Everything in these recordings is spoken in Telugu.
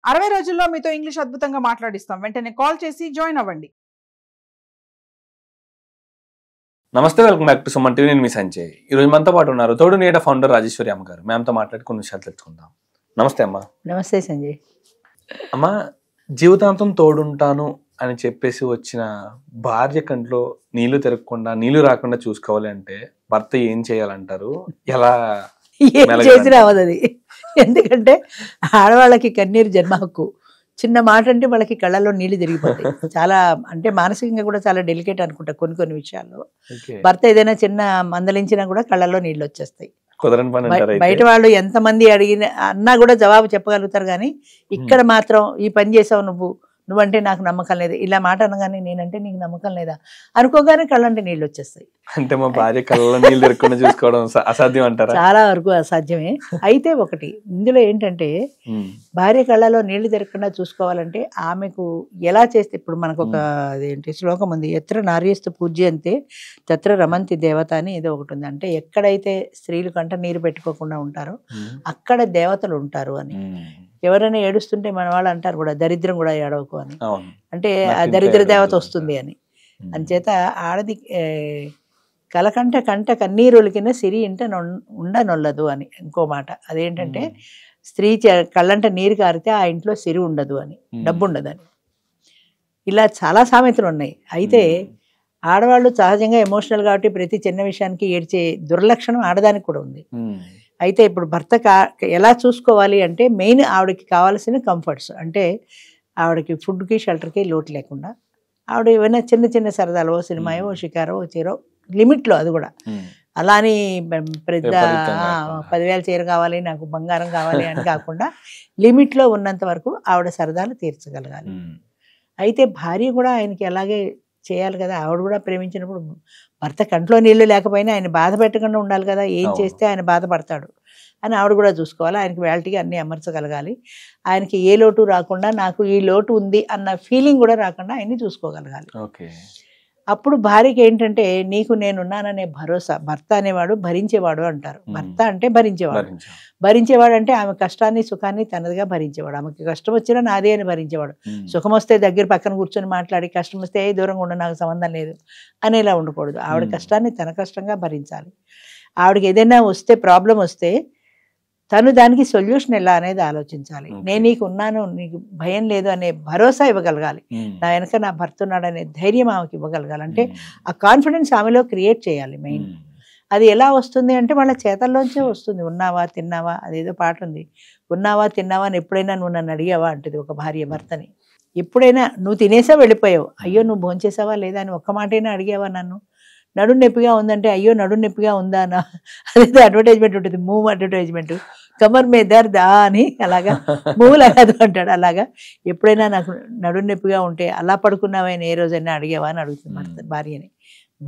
60 రోజుల్లో మీతో ఇంగ్లీష్ అద్భుతంగా మాట్లాడిస్తాం. వెంటనే కాల్ చేసి జాయిన్ అవ్వండి. నమస్తే, welcome back to Suman TV. నేను మీ సంజయ్. ఈరోజు మనతో పాటు ఉన్నారు తోడు నీడ ఫౌండర్ రాజేశ్వరి అమ్మ గారు. మ్యామ్తో మాట్లాడి కొన్ని విషయాలు తెలుసుకుందాం. నమస్తే అమ్మా. నమస్తే సంజయ్. అమ్మా, జీవితాంతం తోడుంటాను అని చెప్పేసి వచ్చిన భార్య కంట్లో నీళ్లు తిరగకుండా, నీళ్లు రాకుండా చూసుకోవాలి అంటే భర్త ఏం చేయాలంటారు? ఎలా ఏం చేసి రావదు అది. ఎందుకంటే ఆడవాళ్ళకి కన్నీరు జన్మ హక్కు. చిన్న మాట అంటే వాళ్ళకి కళ్ళల్లో నీళ్లు తిరిగిపోతాయి. చాలా అంటే మానసికంగా కూడా చాలా డెలికేట్ అనుకుంటా కొన్ని విషయాల్లో. భర్త ఏదైనా చిన్న మందలించినా కూడా కళ్ళల్లో నీళ్ళు వచ్చేస్తాయి. కుదరని పని అంటారు. బయట వాళ్ళు ఎంతమంది అడిగిన అన్నా కూడా జవాబు చెప్పగలుగుతారు, కానీ ఇక్కడ మాత్రం ఈ పని చేసావు నువ్వంటే నాకు నమ్మకం లేదు, ఇలా మాట అనగానే నేనంటే నీకు నమ్మకం లేదా అనుకోగానే కళ్ళంటే నీళ్ళు వచ్చేస్తాయి. అంటే మా భార్య కళ్ళలో నీళ్ళు తిరగకుండా చూసుకోవడం అసాధ్యం అంటారా? చాలా వరకు అసాధ్యమే. అయితే ఒకటి ఇందులో ఏంటంటే భార్య కళ్ళలో నీళ్లు తిరగకుండా చూసుకోవాలంటే ఆమెకు ఎలా చేస్తే, ఇప్పుడు మనకు ఒక అదేంటి శ్లోకం ఉంది, ఎత్ర నార్యస్తు పూజ్యంతే తత్ర రమంతి దేవత అని ఏదో ఒకటి ఉంది. అంటే ఎక్కడైతే స్త్రీలు కంట నీరు పెట్టుకోకుండా ఉంటారో అక్కడ దేవతలు ఉంటారు అని. ఎవరైనా ఏడుస్తుంటే మన వాళ్ళు అంటారు కూడా దరిద్రం కూడా ఏడవకు అని. అంటే ఆ దరిద్ర దేవత వస్తుంది అని. అంచేత ఆడది కలకంట కంట కన్నీరులకిన సిరి ఇంట ఉండనొల్లదు అని ఇంకో మాట. అదేంటంటే స్త్రీ కళ్ళంట నీరు కారితే ఆ ఇంట్లో సిరి ఉండదు అని, డబ్బు ఉండదు అని. ఇలా చాలా సామెతలు ఉన్నాయి. అయితే ఆడవాళ్ళు సహజంగా ఎమోషనల్ కాబట్టి ప్రతి చిన్న విషయానికి ఏడ్చే దుర్లక్షణం ఆడదానికి కూడా ఉంది. అయితే ఇప్పుడు భర్త ఎలా చూసుకోవాలి అంటే మెయిన్ ఆవిడకి కావాల్సిన కంఫర్ట్స్, అంటే ఆవిడకి ఫుడ్కి షెల్టర్కి లోటు లేకుండా, ఆవిడ ఏమైనా చిన్న చిన్న సరదాలో సినిమాయో షికారో చీరో లిమిట్లో, అది కూడా అలా అని పెద్ద 10,000 చీర కావాలి నాకు బంగారం కావాలి అని కాకుండా లిమిట్లో ఉన్నంత వరకు ఆవిడ సరదాలు తీర్చగలగాలి. అయితే భార్య కూడా ఆయనకి అలాగే చేయాలి కదా. ఆవిడ కూడా ప్రేమించినప్పుడు భర్త కంట్లో నీళ్లు లేకపోయినా ఆయన బాధ పెట్టకుండా ఉండాలి కదా. ఏం చేస్తే ఆయన బాధపడతాడు అని ఆవిడ కూడా చూసుకోవాలి. ఆయనకి వేళటిగా అన్నీ అమర్చగలగాలి. ఆయనకి ఏ లోటు రాకుండా నాకు ఈ లోటు ఉంది అన్న ఫీలింగ్ కూడా రాకుండా ఆయన్ని చూసుకోగలగాలి. అప్పుడు భార్యకి ఏంటంటే నీకు నేనున్నాననే భరోసా. భర్త అనేవాడు భరించేవాడు అంటారు. భర్త అంటే భరించేవాడు అంటే ఆమె కష్టాన్ని సుఖాన్ని తనదిగా భరించేవాడు. ఆమెకి కష్టం వచ్చినా నాదే అని భరించేవాడు. సుఖం వస్తే దగ్గర పక్కన కూర్చొని మాట్లాడి, కష్టం వస్తే దూరంగా ఉండ నాకు సంబంధం లేదు అనేలా ఉండకూడదు. ఆవిడ కష్టాన్ని తన కష్టంగా భరించాలి. ఆవిడకి ఏదైనా వస్తే, ప్రాబ్లం వస్తే తను దానికి సొల్యూషన్ ఎలా అనేది ఆలోచించాలి. నేను నీకు ఉన్నాను, నీకు భయం లేదు అనే భరోసా ఇవ్వగలగాలి. నా వెనక నా భర్త ఉన్నాడనే ధైర్యం ఆమెకి ఇవ్వగలగాలి. అంటే ఆ కాన్ఫిడెన్స్ ఆమెలో క్రియేట్ చేయాలి మెయిన్. అది ఎలా వస్తుంది అంటే వాళ్ళ చేతల్లోంచే వస్తుంది. ఉన్నావా తిన్నావా, అదేదో పాట ఉంది, ఉన్నావా తిన్నావా అని ఎప్పుడైనా నువ్వు నన్ను అడిగావా అంటది ఒక భార్య భర్తని. ఎప్పుడైనా నువ్వు తినేసా వెళ్ళిపోయావు, అయ్యో నువ్వు భోంచేసావా లేదా అని ఒక్క మాటైనా అడిగావా నన్ను? నడు నొప్పిగా ఉందంటే అయ్యో నడు నొప్పిగా ఉందా అన్న, అదే అడ్వర్టైజ్మెంట్ ఉంటుంది, మూవ్ అడ్వర్టైజ్మెంట్, కమర్ మే దర్దా అని, అలాగా మూవ్ లాగదు అంటాడు. అలాగా ఎప్పుడైనా నాకు నడు నొప్పిగా ఉంటే అలా పడుకున్నావా అని ఏ రోజైనా అడిగావా అని అడుగుతుంది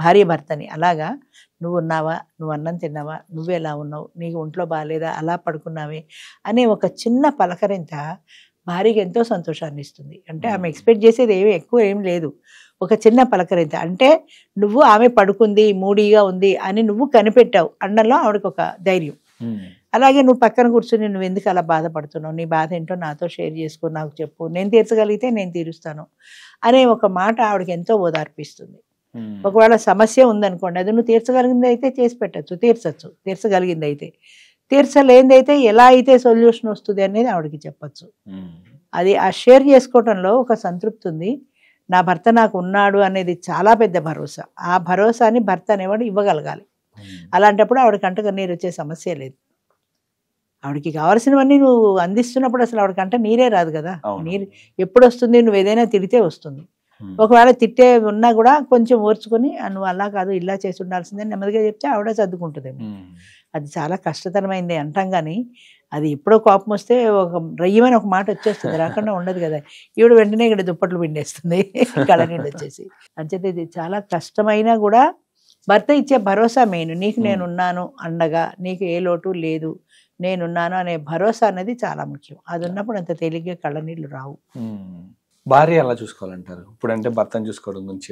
భార్య భర్తని. అలాగా నువ్వు ఉన్నావా, నువ్వు అన్నం తిన్నావా, నువ్వెలా ఉన్నావు, నీకు ఒంట్లో బాగాలేదా, అలా పడుకున్నావే అనే ఒక చిన్న పలకరింత భార్యకి ఎంతో సంతోషాన్ని ఇస్తుంది. అంటే ఆమె ఎక్స్పెక్ట్ చేసేది ఎక్కువ ఏం లేదు, ఒక చిన్న పలకరింత. అంటే నువ్వు ఆమె పడుకుంది మూడీగా ఉంది అని నువ్వు కనిపెట్టావు అన్నలో ఆవిడకి ఒక ధైర్యం. అలాగే నువ్వు పక్కన కూర్చొని నువ్వు ఎందుకు అలా బాధపడుతున్నావు, నీ బాధ ఏంటో నాతో షేర్ చేసుకో, నాకు చెప్పు, నేను తీర్చగలిగితే నేను తీరుస్తాను అనే ఒక మాట ఆవిడకి ఎంతో ఓదార్పిస్తుంది. ఒకవేళ సమస్య ఉందనుకోండి, అది నువ్వు తీర్చగలిగింది అయితే చేసి పెట్టచ్చు, తీర్చగలిగింది అయితే. తీర్చలేనిది అయితే ఎలా అయితే సొల్యూషన్ వస్తుంది అనేది ఆవిడకి చెప్పచ్చు. అది ఆ షేర్ చేసుకోవటంలో ఒక సంతృప్తి ఉంది. నా భర్త నాకు ఉన్నాడు అనేది చాలా పెద్ద భరోసా. ఆ భరోసాని భర్త అనేవాడు ఇవ్వగలగాలి. అలాంటప్పుడు ఆవిడ కంట కన్నీరు వచ్చే సమస్య లేదు. ఆవిడకి కావాల్సినవన్నీ నువ్వు అందిస్తున్నప్పుడు అసలు ఆవిడ కంట నీరే రాదు కదా. నీరు ఎప్పుడు వస్తుంది? నువ్వు ఏదైనా తిడితే వస్తుంది. ఒకవేళ తిట్టే ఉన్నా కూడా కొంచెం ఓర్చుకొని నువ్వు అలా కాదు ఇలా చేసి ఉండాల్సిందని నెమ్మదిగా చెప్తే ఆవిడ సర్దుకుంటుందేమో. అది చాలా కష్టతరమైంది అంటాం, కానీ అది ఎప్పుడో కోపం వస్తే ఒక రయ్యమని ఒక మాట వచ్చేస్తుంది, రాకుండా ఉండదు కదా. ఈవిడ వెంటనే ఇక్కడ దుప్పట్లు పిండేస్తుంది కళ్ళ నీళ్ళు వచ్చేసి. అంచేత ఇది చాలా కష్టమైనా కూడా భర్త ఇచ్చే భరోసా మెయిన్. నీకు నేనున్నాను అండగా, నీకు ఏ లోటు లేదు, నేనున్నాను అనే భరోసా అనేది చాలా ముఖ్యం. అది ఉన్నప్పుడు అంత తేలిగ్గా కళ్ళ నీళ్ళు రావు. భార్య ఎలా చూసుకోవాలంటారు? ఇప్పుడు అంటే భర్తను చూసుకోవడం గురించి,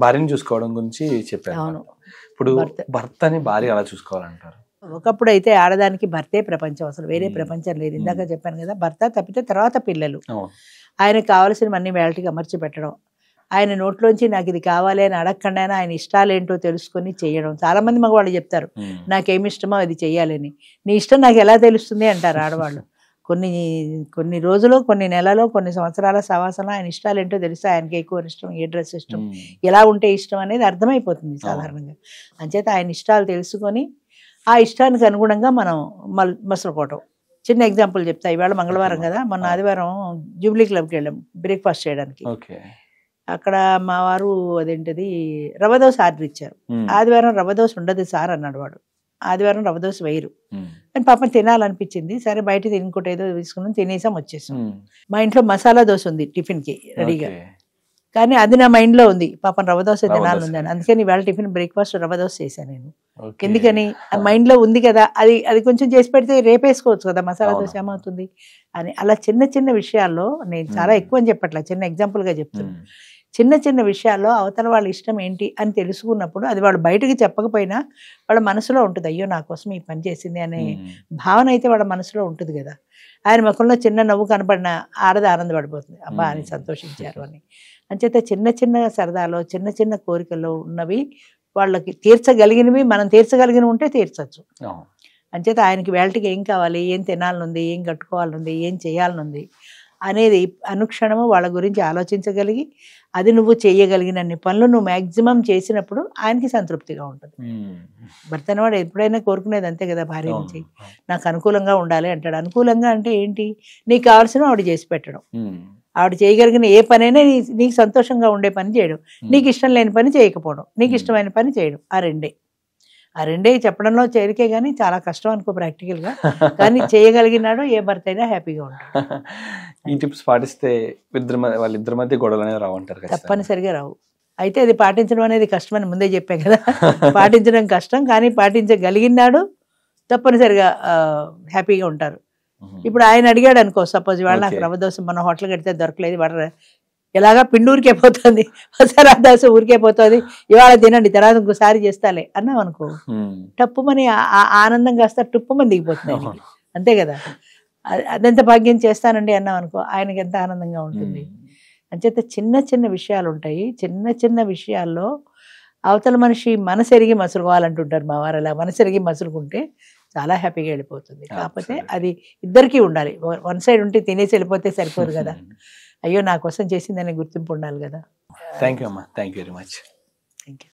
భార్యను చూసుకోవడం గురించి చెప్పారు. ఇప్పుడు భర్తని భార్య ఎలా చూసుకోవాలంటారు? ఒకప్పుడు అయితే ఆడదానికి భర్తే ప్రపంచం, అసలు వేరే ప్రపంచం లేదు. ఇందాక చెప్పాను కదా, భర్త తప్పితే తర్వాత పిల్లలు. ఆయనకు కావాల్సినవన్నీ వేళటికి అమర్చి పెట్టడం, ఆయన నోట్లోంచి నాకు ఇది కావాలి అని అడగకుండా ఆయన ఇష్టాలు ఏంటో తెలుసుకొని చేయడం. చాలా మంది మగవాళ్ళు చెప్తారు నాకేమి ఇష్టమో అది చెయ్యాలని. నీ ఇష్టం నాకు ఎలా తెలుస్తుంది అంటారు ఆడవాళ్ళు. కొన్ని రోజులు, కొన్ని నెలలో, కొన్ని సంవత్సరాల సవాసంలో ఆయన ఇష్టాలు ఏంటో తెలుస్తే ఆయనకి ఎక్కువ ఇష్టం, ఏ డ్రెస్ ఇష్టం, ఎలా ఉంటే ఇష్టం అనేది అర్థమైపోతుంది సాధారణంగా. అంచేత ఆయన ఇష్టాలు తెలుసుకొని ఆ ఇష్టానికి అనుగుణంగా మనం మసలుకోవటం. చిన్న ఎగ్జాంపుల్ చెప్తా. ఇవాళ మంగళవారం కదా, మొన్న ఆదివారం జూబ్లీ క్లబ్కి వెళ్ళాం బ్రేక్ఫాస్ట్ చేయడానికి. అక్కడ మా వారు అదేంటిది రవ్వ దోశ ఆర్డర్ ఇచ్చారు. ఆదివారం రవ్వ దోశ ఉండదు సార్ అన్నాడు వాడు. ఆదివారం రవ్వ దోశ వేయరు అని పాపం తినాలనిపించింది. సరే బయట ఇంకోటి ఏదో తీసుకున్నాం, తినేసాం, వచ్చేసాం. మా ఇంట్లో మసాలా దోశ ఉంది టిఫిన్కి రెడీగా, కానీ అది నా మైండ్లో ఉంది, పాపం రవ్వ దోశ తినాలని. అందుకని ఇవాళ టిఫిన్ బ్రేక్ఫాస్ట్ రవ్వ దోశ చేశాను నేను. ఎందుకని ఆ మైండ్లో ఉంది కదా, అది కొంచెం చేసి పెడితే రేపేసుకోవచ్చు కదా, మసాలా దోశ ఏమవుతుంది అని. అలా చిన్న చిన్న విషయాల్లో, నేను చాలా ఎక్కువ అని చెప్పట్లా, చిన్న ఎగ్జాంపుల్గా చెప్తున్నాను. చిన్న చిన్న విషయాల్లో అవతల వాళ్ళ ఇష్టం ఏంటి అని తెలుసుకున్నప్పుడు అది వాళ్ళు బయటకు చెప్పకపోయినా వాళ్ళ మనసులో ఉంటుంది, అయ్యో నా కోసం ఈ పని చేసింది అనే భావన అయితే వాళ్ళ మనసులో ఉంటుంది కదా. ఆయన ముఖంలో చిన్న నవ్వు కనపడిన ఆడది ఆనందపడిపోతుంది, అబ్బా అని సంతోషించారు అని. అంచేత చిన్న చిన్న సరదాలో, చిన్న చిన్న కోరికల్లో ఉన్నవి వాళ్ళకి తీర్చగలిగినవి మనం తీర్చగలిగినవి ఉంటే తీర్చచ్చు. అంచేత ఆయనకి వేళటికి ఏం కావాలి, ఏం తినాలనుంది, ఏం కట్టుకోవాలనుంది, ఏం చేయాలనుంది అనేది అనుక్షణము వాళ్ళ గురించి ఆలోచించగలిగి అది నువ్వు చేయగలిగినన్ని పనులు నువ్వు మ్యాక్సిమం చేసినప్పుడు ఆయనకి సంతృప్తిగా ఉంటుంది. భర్త అనేవాడు ఎప్పుడైనా కోరుకునేది అంతే కదా, భార్య నుంచి నాకు అనుకూలంగా ఉండాలి అంటాడు. అనుకూలంగా అంటే ఏంటి, నీకు కావాల్సిన ఆవిడ చేసి పెట్టడం, ఆవిడ చేయగలిగిన ఏ పనైనా నీకు సంతోషంగా ఉండే పని చేయడం, నీకు ఇష్టం లేని పని చేయకపోవడం, నీకు ఇష్టమైన పని చేయడం. ఆ రెండే చెప్పడంలో చేరికే కానీ చాలా కష్టం అనుకో ప్రాక్టికల్గా, కానీ చేయగలిగినాడు ఏ భర్త అయినా హ్యాపీగా ఉంటాడు. ఈ టిప్స్ పాటిస్తే వాళ్ళిద్దరి మధ్య గొడవలు అనేవి రావు అంటారు? తప్పనిసరిగా రావు. అయితే అది పాటించడం అనేది కష్టం అని ముందే చెప్పా కదా, పాటించడం కష్టం, కానీ పాటించగలిగినాడు తప్పనిసరిగా హ్యాపీగా ఉంటారు. ఇప్పుడు ఆయన అడిగాడు అనుకో, సపోజ్ ఇవాళ నాకు రవ్వ దోశ మన హోటల్ కడితే దొరకలేదు, వాడు ఎలాగా పిండి ఊరికే పోతుంది, మసాలా దోశ ఊరికే పోతుంది, ఇవాళ తినండి తర్వాత ఇంకోసారి చేస్తాలే అన్నాం అనుకో, టప్పుమని ఆనందం కాస్త టుప్పుమని దిగిపోతుంది ఆయనకి, అంతే కదా. అదెంత భాగ్యం చేస్తానండి అన్నాం అనుకో, ఆయనకి ఎంత ఆనందంగా ఉంటుంది. అంచేత చిన్న చిన్న విషయాలు ఉంటాయి, చిన్న చిన్న విషయాల్లో అవతల మనిషి మనసెరిగి మసులుకోవాలంటుంటారు మా వారు. అలా మనసెరిగి మసులుకుంటే చాలా హ్యాపీగా వెళ్ళిపోతుంది. కాకపోతే అది ఇద్దరికీ ఉండాలి. వన్ సైడ్ ఉంటే తినేసి వెళ్ళిపోతే సరిపోదు కదా, అయ్యో నా కోసం చేసిందనే గుర్తింపు ఉండాలి కదా. థ్యాంక్ యూ అమ్మా, thank you very much. Thank you.